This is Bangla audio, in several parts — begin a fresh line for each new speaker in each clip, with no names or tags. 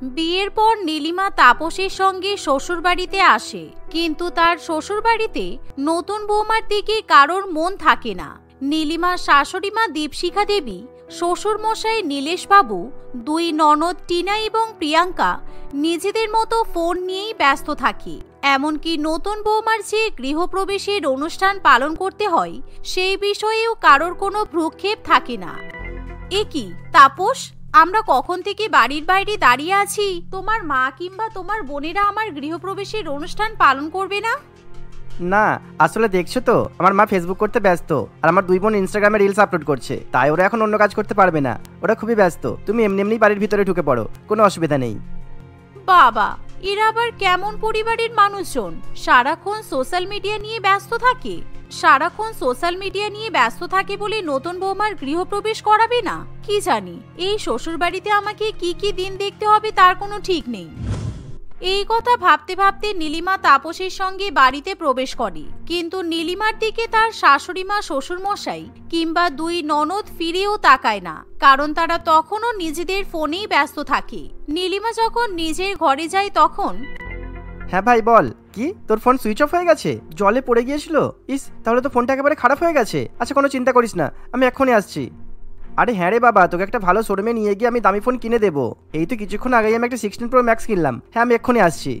বিয়ের পর নীলিমা তাপসের সঙ্গে শ্বশুরবাড়িতে আসে, কিন্তু তার শ্বশুরবাড়িতে নতুন বৌমার দিকে কারোর মন থাকে না। নীলিমার শাশুড়িমা দীপশিখা দেবী, শ্বশুরমশাই নীলেশবাবু, দুই ননদ টিনা এবং প্রিয়াঙ্কা নিজেদের মতো ফোন নিয়েই ব্যস্ত থাকে। এমনকি নতুন বৌমার যে গৃহপ্রবেশের অনুষ্ঠান পালন করতে হয় সেই বিষয়েও কারোর কোনো ভ্রুক্ষেপ থাকে না। এ কি তাপস, আমরা কখন থেকে বাড়ির বাইরে দাঁড়িয়ে আছি, তোমার মা কিংবা তোমার বোনেরা আমার গৃহপ্রবেশের অনুষ্ঠান পালন করবে না?
না, আসলে দেখছো তো আমার মা ফেসবুক করতে ব্যস্ত, আর আমার দুই বোন ইনস্টাগ্রামে রিলস আপলোড করছে, তাই ওরা এখন অন্য কাজ করতে পারবে না, ওরা খুবই ব্যস্ত। তুমি এমনি এমনি বাড়ির ভিতরে ঢুকে পড়ো, কোনো অসুবিধা নেই।
বাবা, এরা আবার কেমন পরিবারের মানুষজন, সারাক্ষণ সোশ্যাল মিডিয়া নিয়ে ব্যস্ত থাকে বলে নতুন বৌমার গৃহপ্রবেশ করাবে না? কি জানি এই শ্বশুরবাড়িতে আমাকে কি কি দিন দেখতে হবে তার কোনো ঠিক নেই। এই কথা ভাবতে ভাবতে নীলিমা তাপসের সঙ্গে বাড়িতে প্রবেশ করে, কিন্তু নীলিমার দিকে তার শাশুড়িমা, শ্বশুরমশাই কিংবা দুই ননদ ফিরেও তাকায় না, কারণ তারা তখনও নিজেদের ফোনেই ব্যস্ত থাকে। নীলিমা যখন নিজের ঘরে যায় তখন,
হ্যাঁ ভাই বল, কি তোর ফোন সুইচ অফ হয়ে গেছে? জলে পড়ে গিয়েছিল? ইস, তাহলে তো ফোনটা একেবারে খারাপ হয়ে গেছে। আচ্ছা কোনো চিন্তা করিস না, আমি এক্ষুনি আসছি। আরে হ্যাঁ রে বাবা, তোকে একটা ভালো শোরুমে নিয়ে গিয়ে আমি দামি ফোন কিনে দেবো। এই তো কিছুক্ষণ আগেই আমি একটা 16 Pro Max কিনলাম। হ্যাঁ আমি এক্ষুনি আসছি।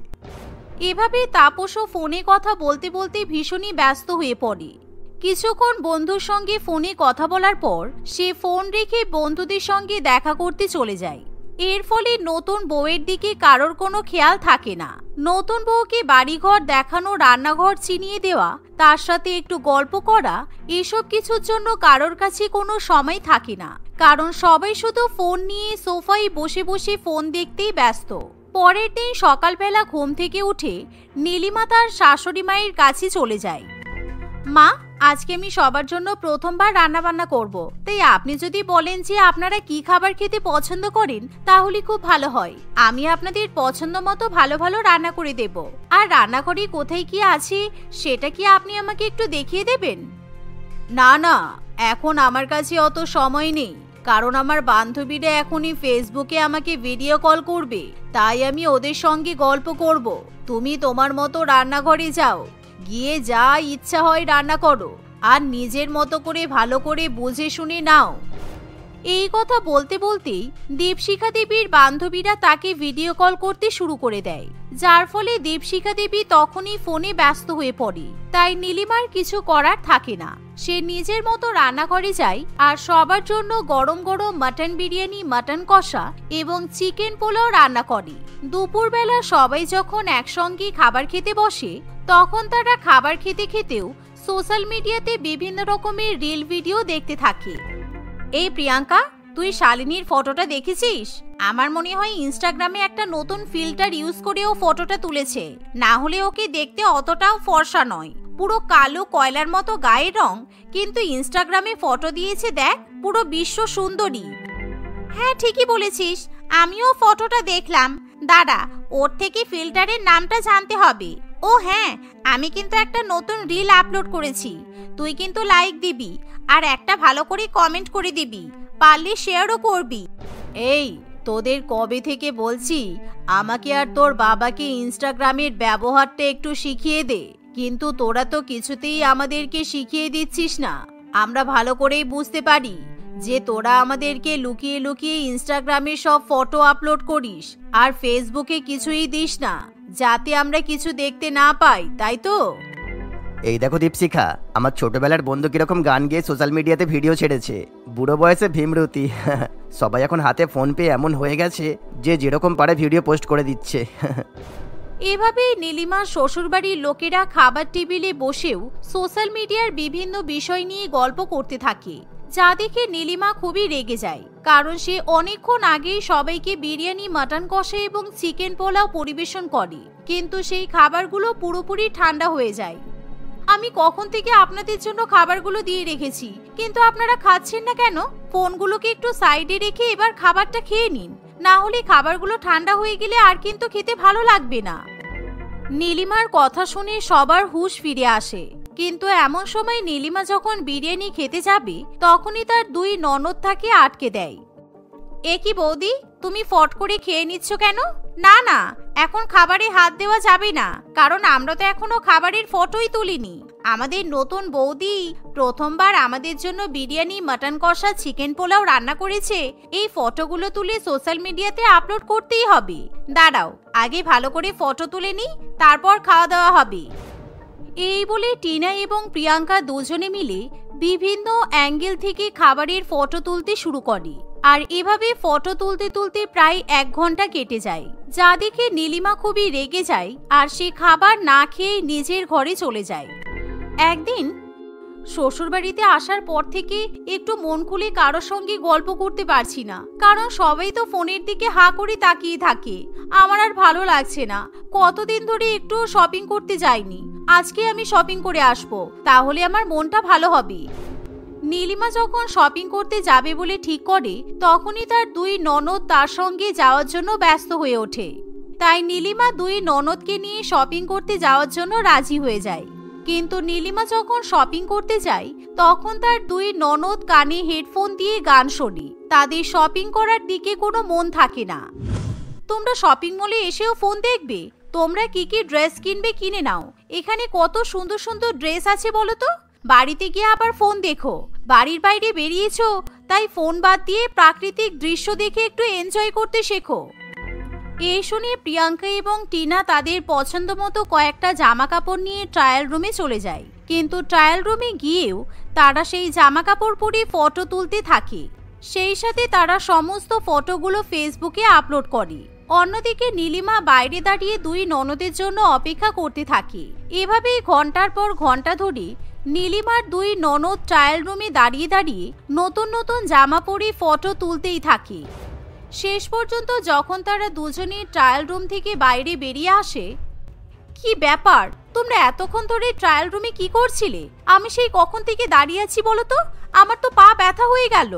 এভাবে তাপসও ফোনে কথা বলতে বলতে ভীষণই ব্যস্ত হয়ে পড়ে। কিছুক্ষণ বন্ধুর সঙ্গে ফোনে কথা বলার পর সে ফোন রেখে বন্ধুদের সঙ্গে দেখা করতে চলে যায়। এর ফলে নতুন বউয়ের দিকে কারোর কোনো খেয়াল থাকে না। নতুন বউকে বাড়িঘর দেখানো, রান্নাঘর চিনিয়ে দেওয়া, তার সাথে একটু গল্প করা, এসব কিছুর জন্য কারোর কাছে কোনো সময় থাকে না, কারণ সবাই শুধু ফোন নিয়ে সোফায় বসে বসে ফোন দেখতেই ব্যস্ত। পরের দিন সকালবেলা ঘুম থেকে উঠে নীলিমা তার শাশুড়ি মায়ের কাছে চলে যায়। মা, আজকে আমি সবার জন্য প্রথমবার রান্না বান্না করব, তাই আপনি যদি বলেন যে আপনারা কি খাবার খেতে পছন্দ করেন তাহলে খুব ভালো হয়। আমি আপনাদের পছন্দ মতো ভালো ভালো রান্না করে দেব। আর রান্নাঘরে কোথায় কি আছে সেটা কি আপনি আমাকে একটু দেখিয়ে দেবেন? না না, এখন আমার কাছে অত সময় নেই, কারণ আমার বান্ধবীরা এখনই ফেসবুকে আমাকে ভিডিও কল করবে, তাই আমি ওদের সঙ্গে গল্প করব। তুমি তোমার মতো রান্নাঘরে যাও, গিয়ে যা ইচ্ছা হয় রান্না করো, আর নিজের মতো করে ভালো করে বুঝে শুনে নাও। এই কথা বলতে বলতেই দীপশিখা দেবীর বান্ধবীরা তাকে ভিডিও কল করতে শুরু করে দেয়, যার ফলে দীপশিখা দেবী তখনই ফোনে ব্যস্ত হয়ে পড়ে। তাই নীলিমার কিছু করার থাকে না, সে নিজের মতো রান্নাঘরে যায় আর সবার জন্য গরম গরম মাটন বিরিয়ানি, মাটন কষা এবং চিকেন পোলাও রান্না করে। দুপুরবেলা সবাই যখন একসঙ্গে খাবার খেতে বসে তখন তারা খাবার খেতে খেতেও সোশ্যাল মিডিয়াতে বিভিন্ন রকমের রিল ভিডিও দেখতে থাকে। এই প্রিয়াঙ্কা, তুই শালিনীর ফটোটা দেখেছিস? আমার মনে হয় ইনস্টাগ্রামে একটা নতুন ফিল্টার ইউজ করে ও ফটোটা তুলেছে, না হলে ওকে দেখতে অতটাও ফর্সা নয়, পুরো কালো কয়লার মতো গায়ের রং, কিন্তু ইনস্টাগ্রামে ফটো দিয়েছে দেখ, পুরো বিশ্ব সুন্দরী। হ্যাঁ ঠিকই বলেছিস, আমিও ফটোটা দেখলাম। দাঁড়া, ওর থেকে ফিল্টারের নামটা জানতে হবে। ও হ্যাঁ, আমি কিন্তু একটা নতুন রিল আপলোড করেছি, তুই কিন্তু লাইক দিবি আর একটা ভালো করে কমেন্ট করে দিবি, পারলে শেয়ারও করবি। এই তোদের কবে থেকে বলছি আমাকে আর তোর বাবাকে ইনস্টাগ্রামের ব্যবহারটা একটু শিখিয়ে দে, কিন্তু তোরা তো কিছুতেই আমাদেরকে শিখিয়ে দিচ্ছিস না। আমরা ভালো করেই বুঝতে পারি যে তোরা আমাদেরকে লুকিয়ে লুকিয়ে ইনস্টাগ্রামে সব ফটো আপলোড করিস আর ফেসবুকে কিছুই দিস না, যাতে আমরা কিছু দেখতে না পাই, তাই তো?
এই দেখো দীপশিখা, আমার ছোটবেলার বন্ধু কিরকম গান গেয়ে সোশ্যাল মিডিয়াতে ভিডিও ছেড়েছে, বুড়ো বয়সে ভীমরতি। সবাই এখন হাতে ফোন পেয়ে এমন হয়ে গেছে যে যেরকম পারে ভিডিও পোস্ট করে দিচ্ছে।
এভাবেই নীলিমার শ্বশুরবাড়ির লোকেরা খাবার টেবিলে বসেও সোশ্যাল মিডিয়ার বিভিন্ন বিষয় নিয়ে গল্প করতে থাকে, যা দেখে নীলিমা খুবই রেগে যায়, কারণ সে অনেকক্ষণ আগেই সবাইকে বিরিয়ানি, মাটন কষা এবং চিকেন পোলাও পরিবেশন করে, কিন্তু সেই খাবারগুলো পুরোপুরি ঠান্ডা হয়ে যায়। আমি কখন থেকে আপনাদের জন্য খাবারগুলো দিয়ে রেখেছি, কিন্তু আপনারা খাচ্ছেন না কেন? ফোনগুলোকে একটু সাইডে রেখে এবার খাবারটা খেয়ে নিন, না হলে খাবারগুলো ঠান্ডা হয়ে গেলে আর কিন্তু খেতে ভালো লাগবে না। নীলিমার কথা শুনে সবার হুঁশ ফিরে আসে, কিন্তু এমন সময় নীলিমা যখন বিরিয়ানি খেতে যাবে তখনই তার দুই ননদ তাকে আটকে দেয়। এ কি বৌদি, তুমি ফট করে খেয়ে নিচ্ছ কেন? না না, এখন খাবারে হাত দেওয়া যাবে না, কারণ আমরা তো এখনো খাবারের ফটোই তুলিনি। আমাদের নতুন বৌদি প্রথমবার আমাদের জন্য বিরিয়ানি, মাটন কষা, চিকেন পোলাও রান্না করেছে। এই ফটোগুলো তুলে সোশ্যাল মিডিয়াতে আপলোড করতেই হবে। দাঁড়াও, আগে ভালো করে ফটো তুলে নিই, তারপর খাওয়া দাওয়া হবে। এই বলে টিনা এবং প্রিয়াঙ্কা দুজনে মিলে বিভিন্ন অ্যাঙ্গেল থেকে খাবারের ফটো তুলতে শুরু করে। আর এভাবে ফটো তুলতে তুলতে প্রায় 1 ঘন্টা কেটে যায়, যা দেখে নীলিমা খুবই রেগে যায় আর সে খাবার না খেয়ে নিজের ঘরে চলে যায়। একদিন শ্বশুরবাড়িতে আসার পর থেকে একটু মন খুলে কারোর সঙ্গে গল্প করতে পারছি না, কারণ সবাই তো ফোনের দিকে হা করে তাকিয়ে থাকে। আমার আর ভালো লাগছে না, কতদিন ধরে একটু শপিং করতে যাইনি। আজকে আমি শপিং করে আসবো, তাহলে আমার মনটা ভালো হবে। নীলিমা যখন শপিং করতে যাবে বলে ঠিক করে, তখনই তার 2 ননদ তার সঙ্গে যাওয়ার জন্য ব্যস্ত হয়ে ওঠে। তাই নীলিমা 2 ননদকে নিয়ে শপিং করতে যাওয়ার জন্য রাজি হয়ে যায়। কিন্তু নীলিমা যখন শপিং করতে যায়, তখন তার 2 ননদ কানে হেডফোন দিয়ে গান শোনে। তাদের শপিং করার দিকে কোনো মন থাকে না। তোমরা শপিং মলে এসেও ফোন দেখবে? তোমরা কি কি ড্রেস কিনবে কিনে নাও, এখানে কত সুন্দর সুন্দর ড্রেস আছে বলো তো। বাড়িতে গিয়ে আবার ফোন দেখো। বাড়ির বাইরে বেরিয়েছো, তাই ফোন বাদ দিয়ে প্রাকৃতিক দৃশ্য দেখে একটু এনজয় করতে শেখো। এই শুনে প্রিয়াঙ্কা এবং টিনা তাদের পছন্দ মতো কয়েকটা জামা কাপড় নিয়ে ট্রায়াল রুমে চলে যায়। কিন্তু ট্রায়াল রুমে গিয়েও তারা সেই জামা কাপড় পরে ফটো তুলতে থাকে। সেই সাথে তারা সমস্ত ফটোগুলো ফেসবুকে আপলোড করে। অন্যদিকে নীলিমা বাইরে দাঁড়িয়ে 2 ননদের জন্য অপেক্ষা করতে থাকে। এভাবেই ঘন্টার পর ঘন্টা ধরে নীলিমার 2 ননদ ট্রায়াল রুমে দাঁড়িয়ে দাঁড়িয়ে নতুন নতুন জামা পরে ফটো তুলতেই থাকে। শেষ পর্যন্ত যখন তারা দুজনেই ট্রায়াল রুম থেকে বাইরে বেরিয়ে আসে, কি ব্যাপার, তোমরা এতক্ষণ ধরে ট্রায়াল রুমে কি করছিলে? আমি সেই কখন থেকে দাঁড়িয়ে আছি বলো তো, আমার তো পা ব্যথা হয়ে গেল।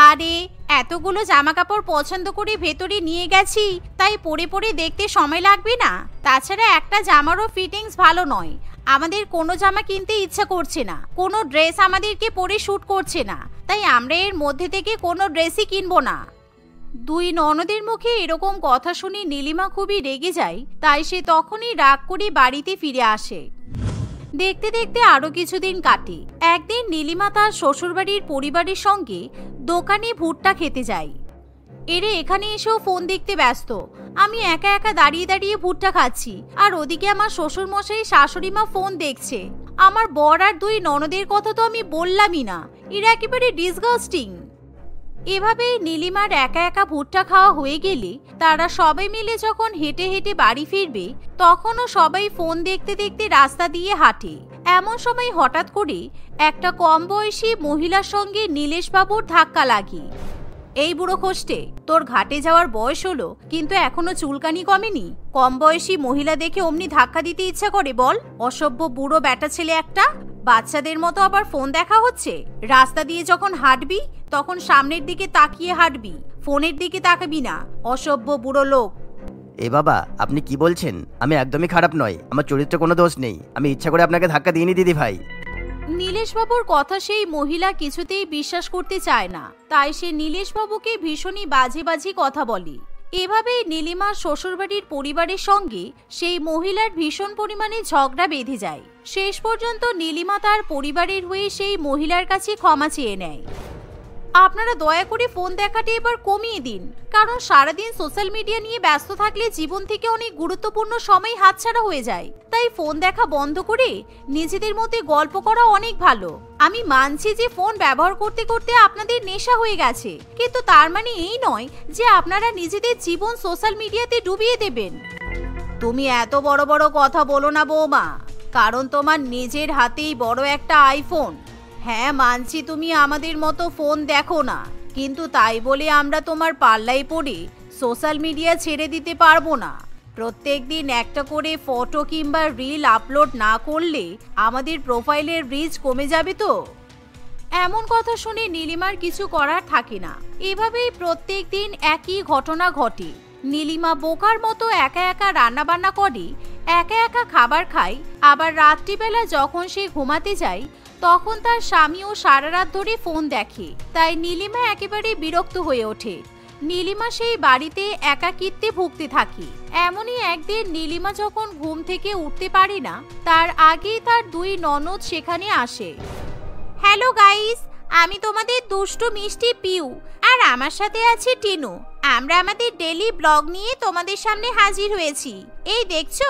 আরে এতগুলো জামা কাপড় পছন্দ করে ভেতরে নিয়ে গেছি, তাই পরে পরে দেখতে সময় লাগবে না? তাছাড়া একটা জামারও ফিটিংস ভালো নয়, আমাদের কোনো জামা কিনতে ইচ্ছা করছে না, কোনো ড্রেস আমাদেরকে পরে শ্যুট করছে না, তাই আমরা এর মধ্যে থেকে কোনো ড্রেসই কিনবো না। 2 ননদের মুখে এরকম কথা শুনে নীলিমা খুবই রেগে যায়, তাই সে তখনই রাগ করে বাড়িতে ফিরে আসে। দেখতে দেখতে আরো কিছুদিন কাটে। একদিন নীলিমা তার শ্বশুরবাড়ির পরিবারের সঙ্গে দোকানে ভুট্টা খেতে যায়। এরে এখানে এসেও ফোন দেখতে ব্যস্ত, আমি একা একা দাঁড়িয়ে দাঁড়িয়ে ভুট্টা খাচ্ছি, আর ওদিকে আমার শ্বশুর মশাই শাশুড়ি মা ফোন দেখছে। আমার বর আর 2 ননদের কথা তো আমি বললামই না, এরা একেবারে ডিসগাস্টিং। এভাবেই নীলিমার একা একা ভুট্টা খাওয়া হয়ে গেলে তারা সবাই মিলে যখন হেঁটে হেঁটে বাড়ি ফিরবে, তখনও সবাই ফোন দেখতে দেখতে রাস্তা দিয়ে হাঁটে। এমন সময় হঠাৎ করে একটা কম বয়সী মহিলার সঙ্গে নীলেশবাবুর ধাক্কা লাগে। এই বুড়ো খোস্টে, তোর ঘাটে যাওয়ার বয়স হলো, কিন্তু এখনো চুলকানি কমেনি? কম বয়সী মহিলা দেখে অমনি ধাক্কা দিতে ইচ্ছা করে বল? অসভ্য বুড়ো ব্যাটা ছেলে একটা, বাচ্চাদের মতো আবার ফোন দেখা হচ্ছে। রাস্তা দিয়ে যখন হাঁটবি তখন সামনের দিকে তাকিয়ে হাঁটবি, ফোনের দিকে তাকাবি না, অসভ্য বুড়ো লোক।
এ বাবা, আপনি কি বলছেন? আমি একদমই খারাপ নয়, আমার চরিত্রে কোনো দোষ নেই, আমি ইচ্ছা করে আপনাকে ধাক্কা দিইনি দিদি ভাই।
নীলেশবাবুর কথা সেই মহিলা কিছুতেই বিশ্বাস করতে চায় না, তাই সে নীলেশবাবুকে ভীষণই বাজে বাজে কথা বলে। এভাবেই নীলিমার শ্বশুরবাড়ির পরিবারের সঙ্গে সেই মহিলার ভীষণ পরিমাণে ঝগড়া বেঁধে যায়। শেষ পর্যন্ত নীলিমা তার পরিবারের হয়ে সেই মহিলার কাছে ক্ষমা চেয়ে নেয়। আপনারা দয়া করে ফোন দেখাটা এবার কমিয়ে দিন, কারণ সারাদিন সোশ্যাল মিডিয়া নিয়ে ব্যস্ত থাকলে জীবন থেকে অনেক গুরুত্বপূর্ণ সময় হাতছাড়া হয়ে যায়। তাই ফোন দেখা বন্ধ করে নিজেদের মধ্যে গল্প করা অনেক ভালো। আমি মানছি যে ফোন ব্যবহার করতে করতে আপনাদের নেশা হয়ে গেছে, কিন্তু তার মানে এই নয় যে আপনারা নিজেদের জীবন সোশ্যাল মিডিয়াতে ডুবিয়ে দেবেন। তুমি এত বড় বড় কথা বলো না বৌমা, কারণ তোমার নিজের হাতেই বড় একটা আইফোন। হ্যাঁ মানছি তুমি আমাদের মতো ফোন দেখো না, কিন্তু তাই বলে আমরা তোমার পাল্লায় পড়ে সোশ্যাল মিডিয়া ছেড়ে দিতে পারবো না। প্রত্যেকদিন একটা করে ফটো কিংবা রিল আপলোড না করলে আমাদের প্রোফাইলের রিচ কমে যাবে তো। এমন কথা শুনে নীলিমার কিছু করার থাকে না। এভাবেই প্রত্যেকদিন একই ঘটনা ঘটে। নীলিমা বোকার মতো একা একা রান্না বান্না করে, একা একা খাবার খায়, আবার রাত্রিবেলা যখন সে ঘুমাতে যায় তখন তার স্বামীও সারা রাত ধরে ফোন দেখে, তাই নীলিমা একেবারে বিরক্ত হয়ে ওঠে। নীলিমা সেই বাড়িতে একাকিত্বে ভুগতে থাকে। এমনই একদিন নীলিমা যখন ঘুম থেকে উঠতে পারে না, তার আগেই তার দুই ননদ সেখানে আসে। হ্যালো গাইস, আমি তোমাদের দুষ্টু মিষ্টি পিউ, আর আমার সাথে আছে টিনু। আমরা আমাদের ডেইলি ব্লগ নিয়ে তোমাদের সামনে হাজির হয়েছি। এই দেখছো,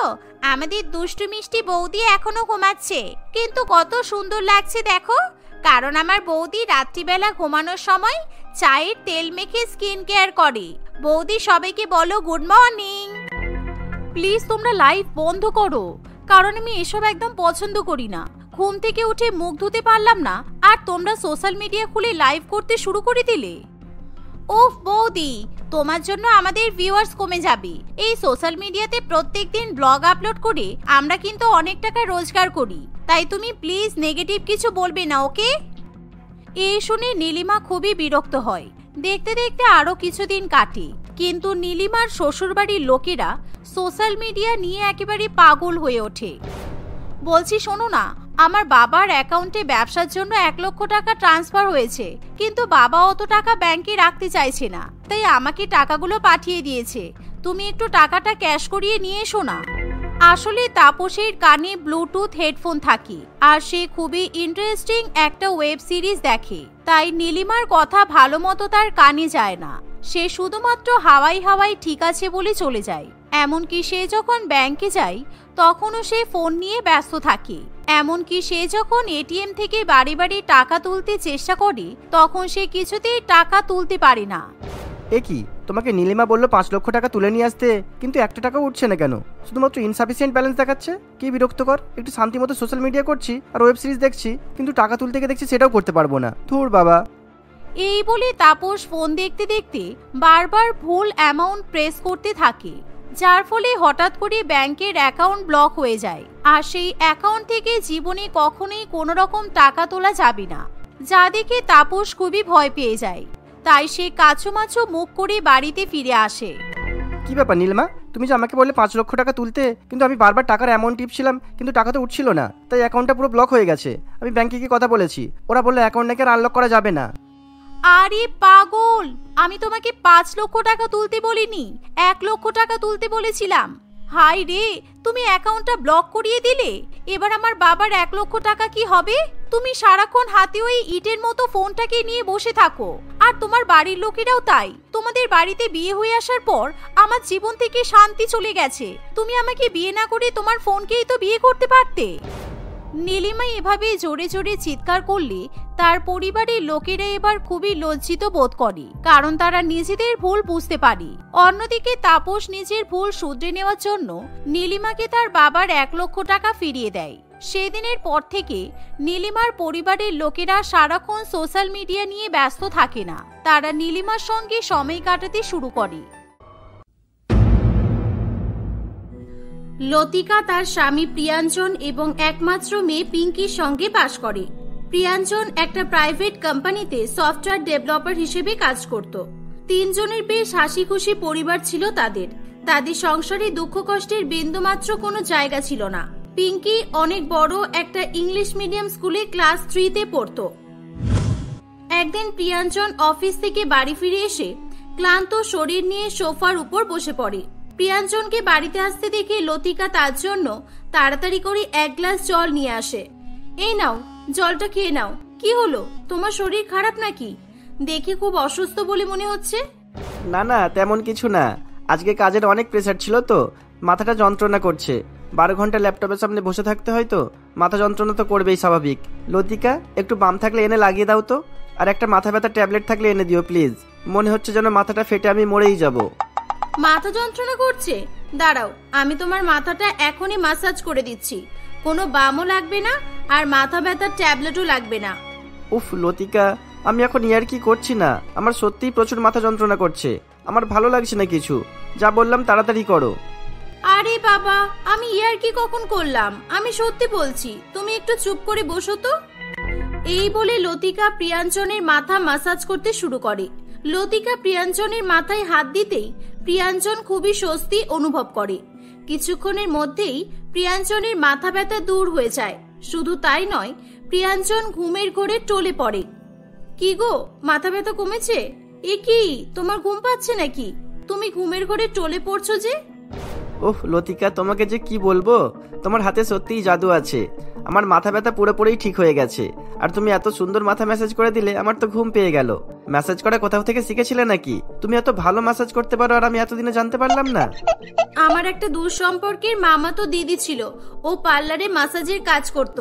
আমাদের দুষ্টু মিষ্টি বৌদি এখনো ঘুমাচ্ছে, কিন্তু কত সুন্দর লাগছে দেখো। কারণ আমার বৌদি রাত্রিবেলা ঘুমানোর সময় চায়ের তেল মেখে স্কিন কেয়ার করে। বৌদি সবাইকে বলো গুড মর্নিং। প্লিজ তোমরা লাইভ বন্ধ করো, কারণ আমি এসব একদম পছন্দ করি না। ঘুম থেকে উঠে মুখ ধুতে পারলাম না, আর তোমরা সোশ্যাল মিডিয়া খুলে লাইভ করতে শুরু করে দিলে। ওফ বৌদি, তোমার জন্য আমাদের ভিউয়ার্স কমে যাবে। এই সোশ্যাল মিডিয়াতে প্রত্যেকদিন ব্লগ আপলোড করে আমরা কিন্তু অনেক টাকা রোজগার করি, তাই তুমি প্লিজ নেগেটিভ কিছু বলবে না, ওকে? এই শুনে নীলিমা খুবই বিরক্ত হয়। দেখতে দেখতে আরো কিছুদিন কাটে, কিন্তু নীলিমার শ্বশুরবাড়ির লোকেরা সোশ্যাল মিডিয়া নিয়ে একেবারে পাগল হয়ে ওঠে। বলছি শোনো না, আমার বাবার অ্যাকাউন্টে ব্যবসার জন্য 1 লক্ষ টাকা ট্রান্সফার হয়েছে, কিন্তু বাবা অত টাকা ব্যাংকে রাখতে চাইছে না, তাই আমাকে টাকাগুলো পাঠিয়ে দিয়েছে। তুমি একটু টাকাটা ক্যাশ করিয়ে নিয়ে এসো না। আসলে তাপসের কানে ব্লুটুথ হেডফোন থাকে, আর সে খুবই ইন্টারেস্টিং একটা ওয়েব সিরিজ দেখে, তাই নীলিমার কথা ভালো মতো তার কানে যায় না। সে শুধুমাত্র হাওয়াই হাওয়াই ঠিক আছে বলে চলে যায়। এমনকি সে যখন ব্যাংকে যায় তখনও সে ফোন নিয়ে ব্যস্ত থাকে। এমনকি সে যখন এটিএম থেকে বাড়ি বাড়ি টাকা তুলতে চেষ্টা করে তখন সে কিছুতেই টাকা তুলতে পারে না।
এ কি, তোমাকে নীলিমা বললো 5 লক্ষ টাকা তুলে নিয়ে আসতে, কিন্তু 1 টাকাও উঠছে না কেন? শুধুমাত্র ইনসাফিসিয়েন্ট ব্যালেন্স দেখাচ্ছে। কি বিরক্তকর! একটু শান্তি মতো সোশ্যাল মিডিয়া করছি আর ওয়েব সিরিজ দেখছি, কিন্তু টাকা তুলতে গিয়ে দেখছি সেটাও করতে পারবো না। ধুর বাবা।
এই বলে তাপস ফোন দেখতে দেখতে বারবার ভুল অ্যামাউন্ট প্রেস করতে থাকে, যার ফলে হঠাৎ করে ব্যাংকের অ্যাকাউন্ট ব্লক হয়ে যায়, আর সেই অ্যাকাউন্ট থেকে জীবনে কখনোই কোনো রকম টাকা তোলা যাবে না। যা দেখে তাপস খুবই ভয় পেয়ে যায়, তাই সে কাছুমাছু মুখ করে বাড়িতে ফিরে আসে।
কি ব্যাপার নীলিমা, তুমি যে আমাকে বললে 5 লক্ষ টাকা তুলতে, কিন্তু আমি বারবার টাকার অ্যামাউন্ট টিপছিলাম, কিন্তু টাকা তো উঠছিল না, তাই অ্যাকাউন্টটা পুরো ব্লক হয়ে গেছে। আমি ব্যাংকে গিয়ে কথা বলেছি, ওরা বললো অ্যাকাউন্ট নাকি আর আনলক করা যাবে না।
আরে পাগল, আমি তোমাকে 5 লক্ষ টাকা তুলতে বলিনি, 1 লক্ষ টাকা তুলতে বলেছিলাম। হাই রে, তুমি অ্যাকাউন্টটা ব্লক করিয়ে দিলে। এবার আমার বাবার 1 লক্ষ টাকা কি হবে? তুমি সারাক্ষণ হাতে ওই ইটের মতো ফোনটাকে নিয়ে বসে থাকো, আর তোমার বাড়ির লোকেরাও তাই। তোমাদের বাড়িতে বিয়ে হয়ে আসার পর আমার জীবন থেকে শান্তি চলে গেছে। তুমি আমাকে বিয়ে না করে তোমার ফোনকেই তো বিয়ে করতে পারতে। নীলিমা এভাবে জোরে জোরে চিৎকার করলে তার পরিবারের লোকেরা এবার খুবই লজ্জিত বোধ করে, কারণ তারা নিজেদের ভুল বুঝতে পারে। অন্যদিকে তাপস নিজের ভুল শুধরে নেওয়ার জন্য নীলিমাকে তার বাবার 1 লক্ষ টাকা ফিরিয়ে দেয়। সেদিনের পর থেকে নীলিমার পরিবারের লোকেরা সারাক্ষণ সোশ্যাল মিডিয়া নিয়ে ব্যস্ত থাকে না, তারা নীলিমার সঙ্গে সময় কাটাতে শুরু করে। লতিকা তার স্বামী প্রিয়াঞ্জন এবং একমাত্র মেয়ে পিঙ্কির সঙ্গে বাস করে। প্রিয়াঞ্জন একটা প্রাইভেট কোম্পানিতে সফটওয়্যার ডেভেলপার হিসেবে কাজ করত। 3 জনের বেশ হাসি খুশি পরিবার ছিল তাদের। তাদের সংসারে দুঃখ কষ্টের বিন্দুমাত্র কোনো জায়গা ছিল না। পিঙ্কি অনেক বড় একটা ইংলিশ মিডিয়াম স্কুলে ক্লাস 3-তে পড়তো। একদিন প্রিয়াঞ্জন অফিস থেকে বাড়ি ফিরে এসে ক্লান্ত শরীর নিয়ে সোফার উপর বসে পড়ে। প্রিয়াঞ্জনকে বাড়িতে আসতে দেখে লতিকা তার জন্য তাড়াতাড়ি করে 1 গ্লাস জল নিয়ে আসে। এই নাও, জলটা খেয়ে নাও। কি হলো, তোমার শরীর খারাপ নাকি? দেখে খুব অসুস্থ বলে মনে হচ্ছে।
না না, তেমন কিছু না। আজকে কাজের অনেক প্রেসার ছিল তো, মাথাটা যন্ত্রণা করছে। 12 ঘন্টা ল্যাপটপের সামনে বসে থাকতে হয় তো, মাথা যন্ত্রণা তো করবেই স্বাভাবিক। লতিকা, একটু বাম থাকলে এনে লাগিয়ে দাও তো, আর একটা মাথা ব্যথার ট্যাবলেট থাকলে এনে দিও প্লিজ। মনে হচ্ছে যেন মাথাটা ফেটে আমি মরেই যাব।
মাথা যন্ত্রণা করছে? দাঁড়াও, আমি তোমার মাথাটা এখনই ম্যাসাজ করে দিচ্ছি। কোনো বামও লাগবে না, আর মাথা ব্যথার ট্যাবলেটও লাগবে না।
উফ লতিকা, আমি এখন ইয়ার্কি করছি না, আমার সত্যিই প্রচুর মাথা যন্ত্রণা করছে। আমার ভালো লাগছে না কিছু। যা বললাম তাড়াতাড়ি করো।
আরে বাবা, আমি ইয়ার্কি কখন করলাম? আমি সত্যি বলছি, তুমি একটু চুপ করে বসো তো। এই বলে লতিকা প্রিয়াঞ্জনের মাথা ম্যাসাজ করতে শুরু করে। লতিকা প্রিয়াঞ্জনের মাথায় হাত দিতেই প্রিয়াঞ্জন খুবই স্বস্তি অনুভব করে। কিছুক্ষণের মধ্যেই প্রিয়াঞ্জনের মাথা ব্যথা দূর হয়ে যায়। শুধু তাই নয়, প্রিয়াঞ্চন ঘুমের ঘোরে টলে পড়ে। কি গো, মাথা ব্যথা কমেছে? এ কি, তোমার ঘুম পাচ্ছে নাকি? তুমি ঘুমের ঘোরে টলে পড়ছো যে?
ওহ লতিকা, তোমাকে যে কি বলবো, তোমার হাতে সত্যিই জাদু আছে। আমার মাথা ব্যথা পুরোপুরি ঠিক হয়ে গেছে। আর তুমি এত সুন্দর মাথা ম্যাসাজ করে দিলে, আমার তো ঘুম পেয়ে গেল। ম্যাসাজ করা কোথাও থেকে শিখেছিলে নাকি? তুমি এত ভালো ম্যাসাজ করতে পারো আর আমি এতদিনে জানতে পারলাম না।
আমার একটা দূর সম্পর্কের মামাতো দিদি ছিল, ও পার্লারে ম্যাসাজের কাজ করত।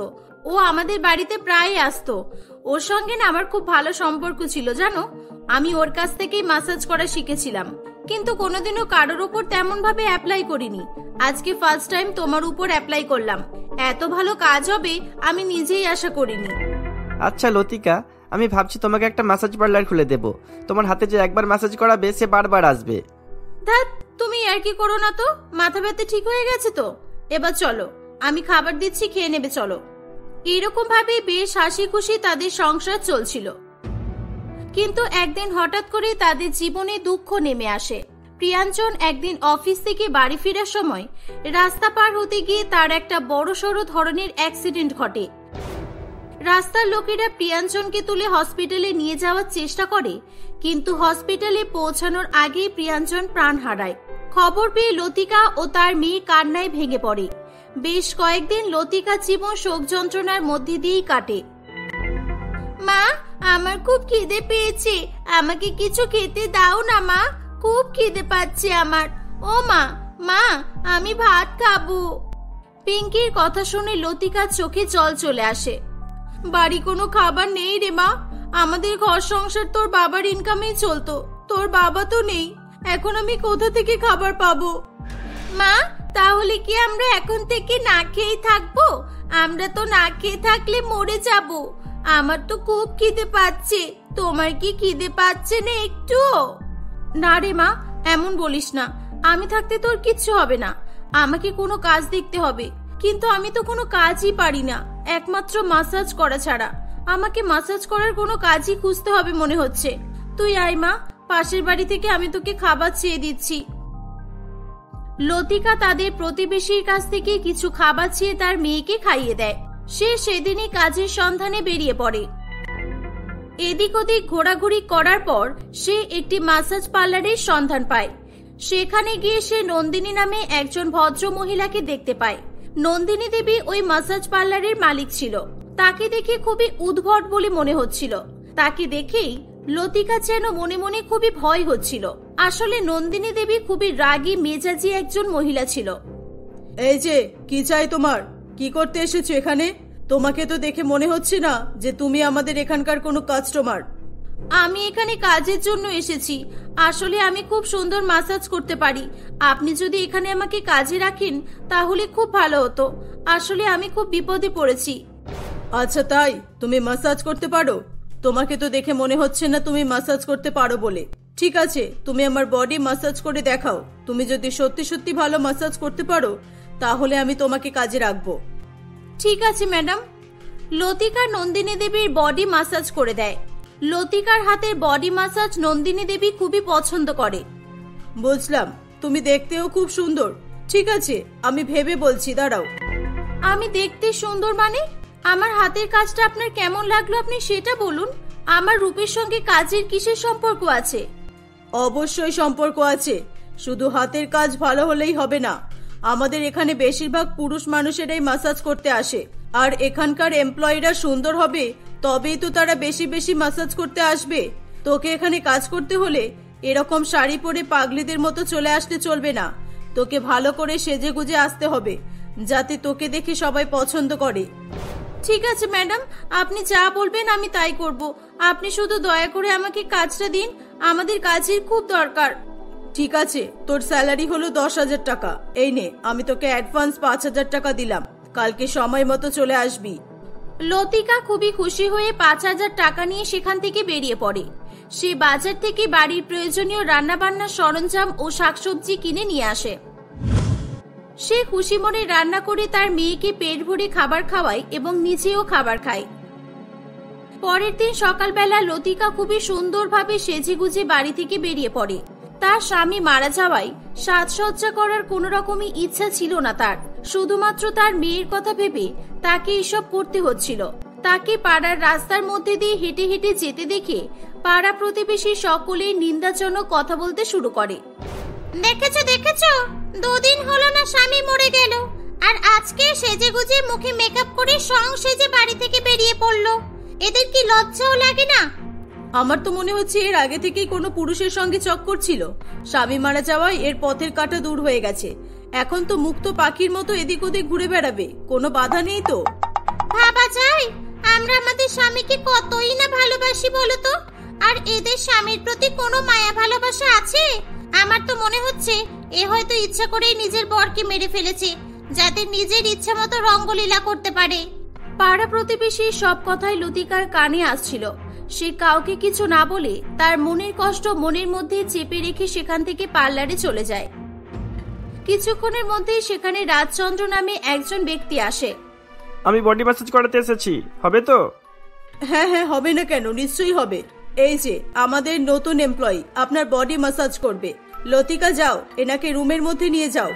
ও আমাদের বাড়িতে প্রায় আসতো। ওর সঙ্গে না আমার খুব ভালো সম্পর্ক ছিল জানো। আমি ওর কাছ থেকেই ম্যাসাজ করা শিখেছিলাম, কিন্তু কোনোদিনও কারোর উপর তেমন ভাবে অ্যাপ্লাই করিনি। আজকে ফার্স্ট টাইম তোমার উপর অ্যাপ্লাই করলাম। এত ভালো কাজ হবে আমি নিজেই আশা করিনি।
আচ্ছা লতিকা, আমি ভাবছি তোমাকে একটা ম্যাসাজ পার্লার খুলে দেব। তোমার হাতে যে একবার ম্যাসাজ করাবে সে বারবার আসবে।
ধ্যাৎ, তুমি আর কি করো না তো। মাথা ব্যথা ঠিক হয়ে গেছে তো? এবার চলো, আমি খাবার দিচ্ছি, খেয়ে নেবে চলো। এরকম ভাবে বেশ হাসি খুশি তাদের সংসার চলছিল। কিন্তু একদিন হঠাৎ করে তাদের জীবনে দুঃখ নেমে আসে। প্রিয়াঞ্চন একদিন অফিস থেকে বাড়ি ফেরার সময় রাস্তা পার হতে গিয়ে তার একটা বড়সড় ধরনের অ্যাক্সিডেন্ট ঘটে। রাস্তার লোকেরা প্রিয়াঞ্চনকে তুলে হসপিটালে নিয়ে যাওয়ার চেষ্টা করে, কিন্তু হসপিটালে পৌঁছানোর আগেই প্রিয়াঞ্চন প্রাণ হারায়। খবর পেয়ে লতিকা ও তার মেয়ে কান্নায় ভেঙে পড়ে। বেশ কয়েকদিন লতিকা জীবন শোক যন্ত্রণার মধ্যে দিয়েই কাটে। মা, আমার খুব খিদে পেয়েছে, আমাকে কিছু খেতে দাও না মা, খুব খিদে পাচ্ছে আমার। ও মা, মা আমি ভাত খাবো। পিঙ্কির কথা শুনে লতিকার চোখে জল চলে আসে। বাড়ি কোনো খাবার নেই রে মা, আমাদের ঘর সংসার তোর বাবার ইনকামেই চলতো, তোর বাবা তো নেই, এখন আমি কোথা থেকে খাবার পাবো? মা, তাহলে কি আমরা এখন থেকে না খেয়েই থাকবো? আমরা তো না খেয়ে থাকলে মরে যাব। আমার তো খুব খিদে পাচ্ছে, তোমার কি খিদে পাচ্ছে না একটু? না রে মা, এমন বলিস না। আমি থাকতে তোর কিচ্ছু হবে না। আমাকে কোনো কাজ দেখতে হবে, কিন্তু আমি তো কোনো কাজই পারি না, একমাত্র ম্যাসাজ করা ছাড়া। আমাকে ম্যাসাজ করার কোনো কাজই খুঁজতে হবে মনে হচ্ছে। তুই আয় মা, পাশের বাড়ি থেকে আমি তোকে খাবার চেয়ে দিচ্ছি। লতিকা তাদের প্রতিবেশীর কাছ থেকে কিছু খাবার চেয়ে তার মেয়েকে খাইয়ে দেয়। সে সেদিনই কাজের সন্ধানে বেরিয়ে পড়ে। এদিক ওদিক ঘোরাঘুরি করার পর সে একটি ম্যাসাজ পার্লারের সন্ধান পায়। সেখানে গিয়ে সে নন্দিনী নামে একজন ভদ্র মহিলাকে দেখতে পায়। নন্দিনী দেবী ওই ম্যাসাজ পার্লারের মালিক ছিল। তাকে দেখে খুবই উদ্ভট বলে মনে হচ্ছিল। তাকে দেখেই লতিকা যেন মনে মনে খুবই ভয় হচ্ছিল। আসলে নন্দিনী দেবী খুবই রাগী মেজাজি একজন মহিলা ছিল।
এই যে, কি চাই তোমার? কি করতে এসেছো এখানে? তোমাকে তো দেখে মনে হচ্ছে না যে তুমি আমাদের এখানকার কোনো কাস্টমার।
আমি এখানে কাজের জন্য এসেছি। আসলে আমি খুব সুন্দর ম্যাসাজ করতে পারি। আপনি যদি এখানে আমাকে কাজে রাখেন তাহলে খুব ভালো হতো। আসলে আমি খুব বিপদে পড়েছি।
আচ্ছা তাই, তুমি ম্যাসাজ করতে পারো? তোমাকে তো দেখে মনে হচ্ছে না তুমি ম্যাসাজ করতে পারো বলে। ঠিক আছে, তুমি আমার বডি ম্যাসাজ করে দেখাও। তুমি যদি সত্যি সত্যি ভালো ম্যাসাজ করতে পারো তাহলে আমি তোমাকে কাজে রাখবো।
ঠিক আছে ম্যাডাম। লতিকা নন্দিনী দেবীর বডি ম্যাসাজ করে দেয়। লতিকার হাতের বডি ম্যাসাজ নন্দিনী দেবী খুবই পছন্দ করে।
বুঝলাম, তুমি দেখতেও খুব সুন্দর। ঠিক আছে, আমি ভেবে বলছি, দাঁড়াও।
আমি দেখতে সুন্দর মানে? আমার হাতের কাজটা আপনার কেমন লাগলো আপনি সেটা বলুন। আমার রূপের সঙ্গে কাজের কিসের সম্পর্ক আছে?
অবশ্যই সম্পর্ক আছে, শুধু হাতের কাজ ভালো হলেই হবে না। আমাদের এখানে বেশিরভাগ পুরুষ মানুষেরাই ম্যাসাজ করতে আসে, আর এখানকার এমপ্লয়িরা সুন্দর হবে তবেই তো তারা বেশি বেশি ম্যাসাজ করতে আসবে। তোকে এখানে কাজ করতে হলে এরকম শাড়ি পরে পাগলিদের মতো চলে আসতে চলবে না। তোকে ভালো করে সেজে গুজে আসতে হবে, যাতে তোকে দেখে সবাই পছন্দ করে।
ঠিক আছে ম্যাডাম, আপনি যা বলবেন আমি তাই করব। আপনি শুধু দয়া করে আমাকে কাজটা দিন, আমাদের কাজের খুব দরকার।
ঠিক আছে, তোর স্যালারি হলো 10,000 টাকা। এই নে, আমি তোকে অ্যাডভান্স 5,000 টাকা দিলাম। কালকে সময় মতো চলে আসবি।
লতিকা খুবই খুশি হয়ে 5,000 টাকা নিয়ে সেখান থেকে বেরিয়ে পড়ে। সে বাজার থেকে বাড়ির প্রয়োজনীয় রান্নাবান্নার সরঞ্জাম ও শাকসবজি কিনে নিয়ে আসে। সে খুশি মনে রান্না করে তার মেয়েকে পেট ভরে খাবার খাওয়ায় এবং নিজেও খাবার খায়। পরের দিন সকালবেলা লতিকা খুবই সুন্দরভাবে সেজেগুজে বাড়ি থেকে বেরিয়ে পড়ে। তার স্বামী মারা যাওয়ায় সাজসজ্জা করার কোনো রকমই ইচ্ছা ছিল না তার। শুধুমাত্র তার মেয়ের কথা ভেবে তাকে এসব করতে হচ্ছিল। তাকে পাড়ার রাস্তার মধ্যে দিয়ে হেঁটে হেঁটে যেতে দেখে পাড়া প্রতিবেশী সকলেই নিন্দাজনক কথা বলতে শুরু করে। দেখেছো দেখেছো, দুদিন হলো না স্বামী মরে গেল, আর আজকে সেজে গুজে মুখে মেকআপ করে সং সেজে বাড়ি থেকে বেরিয়ে পড়লো। এদের কি লজ্জাও লাগে না?
আমার তো মনে হচ্ছে এর আগে থেকেই কোনো পুরুষের সঙ্গে চক্কর ছিল। স্বামী মারা যাওয়ায় এর পথের কাঁটা দূর হয়ে গেছে। এখন তো মুক্ত পাখির মতো এদিক ওদিক ঘুরে বেড়াবে, কোনো বাধা নেই তো।
ভাবা যায় আমরা আমাদের স্বামীকে কতই না ভালোবাসি বলতো, আর এদের স্বামীর প্রতি কোনো মায়া ভালোবাসা আছে? আমার তো মনে হচ্ছে এ হয়তো ইচ্ছা করেই নিজের বরকে মেরে ফেলেছে, যাতে নিজের ইচ্ছা মতো রঙ্গলীলা করতে পারে। পাড়া প্রতিবেশী সব কথাই লতিকার কানে আসছিল। সে কাউকে কিছু না বলে তার মনের কষ্ট মনের মধ্যে চেপে রেখে সেখান থেকে পার্লারে চলে যায়। কিছুক্ষণের মধ্যেই সেখানে রাজচন্দ্র নামে একজন ব্যক্তি আসে।
আমি বডি ম্যাসাজ করাতে এসেছি, হবে তো?
হ্যাঁ হ্যাঁ, হবে না কেন, নিশ্চয়ই হবে। এই যে আমাদের নতুন এমপ্লয়ি আপনার বডি ম্যাসাজ করবে। লতিকা, যাও এনাকে রুমের মধ্যে নিয়ে যাও।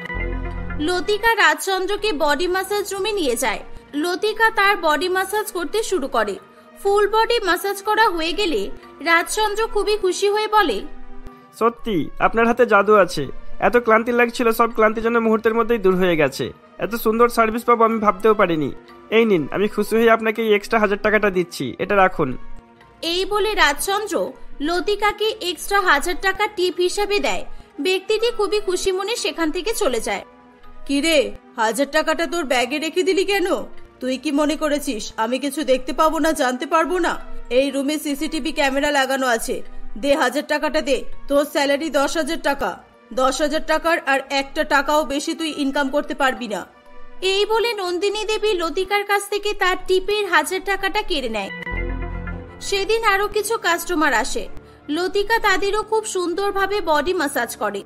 লতিকা রাজচন্দ্রকে বডি ম্যাসাজ রুমে নিয়ে যায়। লতিকা তার বডি ম্যাসাজ করতে শুরু করে। ফুল বডি ম্যাসাজ করা হয়ে গেলে রাজচন্দ্র খুবই খুশি হয়ে বলে,
সত্যি আপনার হাতে জাদু আছে। এত ক্লান্তি লাগছিল, সব ক্লান্তি যেন মুহূর্তের মধ্যেই দূর হয়ে গেছে। এত সুন্দর সার্ভিস পাবো আমি ভাবতেও পারিনি। এই নিন, আমি খুশি হয়ে আপনাকে এই এক্সট্রা 1000 টাকাটা দিচ্ছি, এটা রাখুন।
এই বলে রাজচন্দ্র লতিকাকে এক্সট্রা 1000 টাকা টিপ হিসাবে দেয়। ব্যক্তিটি খুবই খুশি মনে সেখান থেকে চলে যায়।
কিরে, 1000 টাকাটা তোর ব্যাগে রেখে দিলি কেন? তুই কি মনে করেছিস আমি কিছু দেখতে পাবো না, জানতে পারবো না? এই রুমে সিসিটিভি ক্যামেরা লাগানো আছে। দে 1000 টাকাটা দে। তোর স্যালারি 10,000 টাকা। 10,000 টাকার আর একটা টাকাও বেশি তুই ইনকাম করতে পারবি না।
এই বলে নন্দিনী দেবী লতিকার কাছ থেকে তার টিপের 1000 টাকাটা কেড়ে নেয়। সেদিন আরো কিছু কাস্টমার আসে। লতিকা তাদেরও খুব সুন্দরভাবে বডি ম্যাসাজ করে।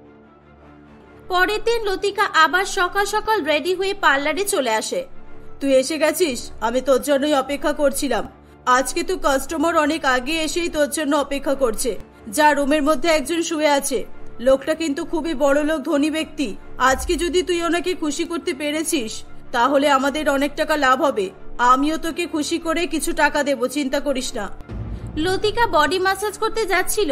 পরের দিন লতিকা আবার সকাল সকাল রেডি হয়ে পার্লারে চলে আসে।
তুই এসে গেছিস, আমি তোর জন্যই অপেক্ষা করছিলাম। আজকে তো কাস্টমার অনেক আগে এসেই তোর জন্য অপেক্ষা করছে। যা, রুমের মধ্যে একজন শুয়ে আছে। লোকটা কিন্তু খুবই বড় লোক, ধনী ব্যক্তি। আজকে যদি তুই ওনাকে খুশি করতে পেরেছিস তাহলে আমাদের অনেক টাকা লাভ হবে। আমিও তোকে খুশি করে কিছু টাকা দেব, চিন্তা করিস না।
লতিকা বডি ম্যাসাজ করতে যাচ্ছিল,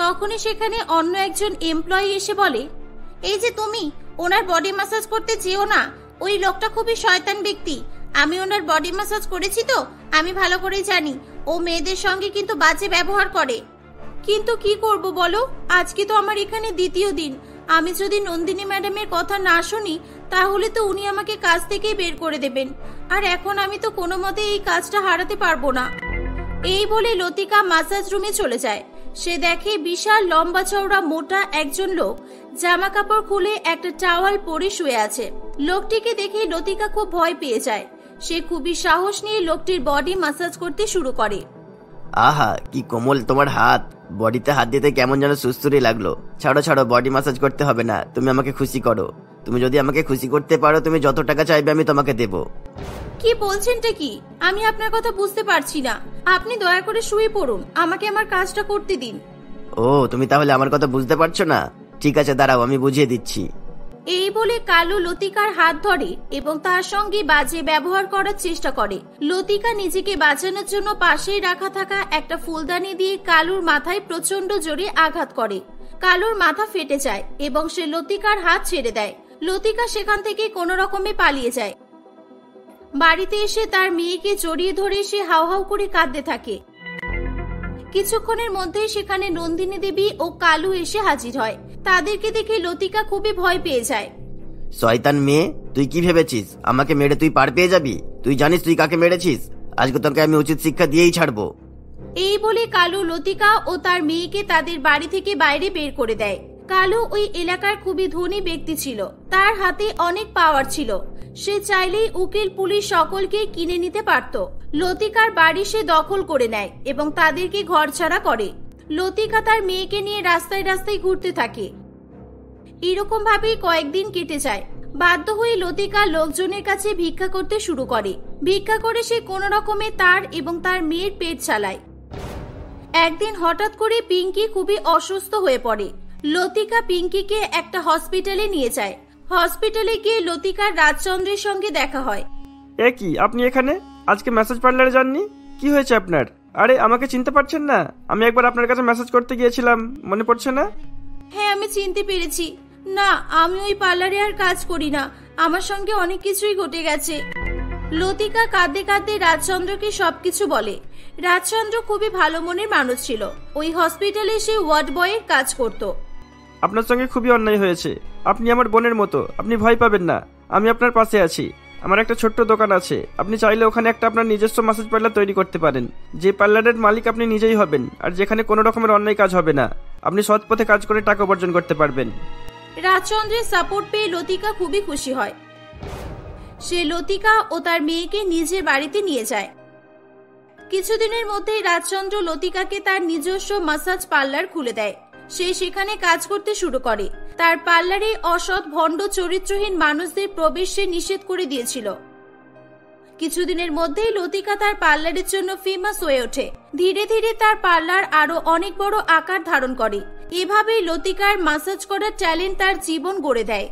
তখনই সেখানে অন্য একজন এমপ্লয়ি এসে বলে, এই যে তুমি ওনার বডি ম্যাসাজ করতে যেও না, ওই লোকটা খুবই শয়তান ব্যক্তি। আমি ওনার বডি ম্যাসাজ করেছি তো আমি ভালো করেই জানি ও মেয়েদের সঙ্গে কিন্তু বাজে ব্যবহার করে। কিন্তু কি করব বলো, আজকে তো আমার এখানে দ্বিতীয় দিন। আমি যদি নন্দিনী ম্যাডামের কথা না শুনি তাহলে তো উনি আমাকে কাজ থেকেই বের করে দেবেন, আর এখন আমি তো কোনো মতে এই কাজটা হারাতে পারবো না। এই বলে লতিকা ম্যাসাজ রুমে চলে যায়। সে দেখে বিশাল লম্বা চওড়া মোটা একজন লোক জামা কাপড় খুলে একটা টাওয়াল পরে শুয়ে আছে। লোকটিকে দেখে লতিকা খুব ভয় পেয়ে যায়। সে খুবই সাহস নিয়ে লোকটির বডি ম্যাসাজ করতে শুরু করে।
আহা, কি কোমল তোমার হাত। বডিতে হাত দিতে কেমন যেন সুস্থুরি লাগলো। ছাড়ো ছাড়ো, বডি ম্যাসাজ করতে হবে না, তুমি আমাকে খুশি করো। তুমি যদি আমাকে খুশি করতে পারো, তুমি যত টাকা চাইবে আমি তোমাকে দেব।
কি বলছেনটা কি? আমি আপনার কথা বুঝতে পারছি না। আপনি দয়া করে শুয়ে পড়ুন, আমাকে আমার কাজটা করতে দিন।
ও, তুমি তাহলে আমার কথা বুঝতে পারছো না? ঠিক আছে, দাঁড়াও, আমি বুঝিয়ে দিচ্ছি।
এই বলে কালু লতিকার হাত ধরে এবং তার সঙ্গে বাজে ব্যবহার করার চেষ্টা করে। লতিকা নিজেকে বাঁচানোর জন্য পাশেই রাখা থাকা একটা ফুলদানি দিয়ে কালুর মাথায় প্রচন্ড জোরে আঘাত করে। কালুর মাথা ফেটে যায় এবং সে লতিকার হাত ছেড়ে দেয়। লতিকা সেখান থেকে কোনো রকমে পালিয়ে যায়। বাড়িতে এসে তার মেয়েকে জড়িয়ে ধরে সে হাউ হাউ করে কাঁদতে থাকে। কিছুক্ষণের মধ্যেই সেখানে নন্দিনী দেবী ও কালু এসে হাজির হয়। তাদেরকে দেখে লতিকা খুবই ভয় পেয়ে যায়।
শয়তান মেয়ে, তুই কি ভেবেছিস আমাকে মেরে তুই পার পেয়ে যাবি? তুই জানিস তুই কাকে মেরেছিস? আজকে তোকে আমি উচিত শিক্ষা দিয়েই ছাড়বো।
এই বলে কালু লতিকা ও তার মেয়েকে তাদের বাড়ি থেকে বাইরে বের করে দেয়। কালু ওই এলাকার খুবই ধনী ব্যক্তি ছিল। তার হাতে অনেক পাওয়ার ছিল। সে চাইলেই উকিল পুলিশ সকলকে কিনে নিতে পারত। লতিকার বাড়ি সে দখল করে নেয় এবং তাদেরকে ঘরছাড়া করে। লতিকা তার মেয়েকে নিয়ে রাস্তায় রাস্তায় ঘুরতে থাকে। এরকম ভাবেই কয়েকদিন কেটে যায়। বাধ্য হয়ে লতিকা লোকজনের কাছে ভিক্ষা করতে শুরু করে। ভিক্ষা করে সে কোনো রকমে তার এবং তার মেয়ের পেট চালায়। একদিন হঠাৎ করে পিঙ্কি খুবই অসুস্থ হয়ে পড়ে। লতিকা পিঙ্কিকে একটা হসপিটালে নিয়ে যায়। হসপিটালে গিয়ে লতিকার রাজচন্দ্রের সঙ্গে দেখা হয়।
এ কি, আপনি এখানে? আজকে ম্যাসাজ পার্লারে যাননি? কি হয়েছে আপনার? আরে আমাকে চিনতে পারছেন না? আমি একবার আপনার কাছে ম্যাসাজ করতে গিয়েছিলাম, মনে পড়ছে না?
হ্যাঁ, আমি চিনতে পেরেছি। না, আমি ওই পার্লারে আর কাজ করি না। আমার সঙ্গে অনেক কিছুই ঘটে গেছে। লতিকা কাঁদতে কাঁদতে রাজচন্দ্রকে সবকিছু বলে। রাজচন্দ্র খুবই ভালো মনের মানুষ ছিল। ওই হসপিটালে সে ওয়ার্ড বয়ের কাজ করত।
আপনার সঙ্গে খুবই অন্যায় হয়েছে। আপনি আমার বোনের মতো, আপনি ভয় পাবেন না। আমি আপনার পাশে আছি। আমার একটা ছোট্ট দোকান আছে, আপনি চাইলে ওখানে একটা আপনার নিজস্ব ম্যাসাজ পার্লার তৈরি করতে পারেন। যে পার্লারের মালিক আপনি নিজেই হবেন, আর যেখানে কোনো রকমের অন্যায় কাজ হবে না। আপনি সৎ পথে কাজ করে টাকা উপার্জন করতে পারবেন।
রাজচন্দ্রের সাপোর্ট পেয়ে লতিকা খুবই খুশি হয়। সে লতিকা ও তার মেয়েকে নিজের বাড়িতে নিয়ে যায়। কিছুদিনের মধ্যেই রাজচন্দ্র লতিকাকে তার নিজস্ব ম্যাসাজ পার্লার খুলে দেয়। সে সেখানে কাজ করতে শুরু করে। তার পার্লারে অসৎ, ভণ্ড, চরিত্রহীন মানুষদের প্রবেশ সে নিষেধ করে দিয়েছিল। কিছুদিনের মধ্যেই লতিকা তার পার্লারের জন্য ফেমাস হয়ে ওঠে। ধীরে ধীরে তার পার্লার আরো অনেক বড় আকার ধারণ করে। এভাবেই লতিকার ম্যাসাজ করার ট্যালেন্ট তার জীবন গড়ে দেয়।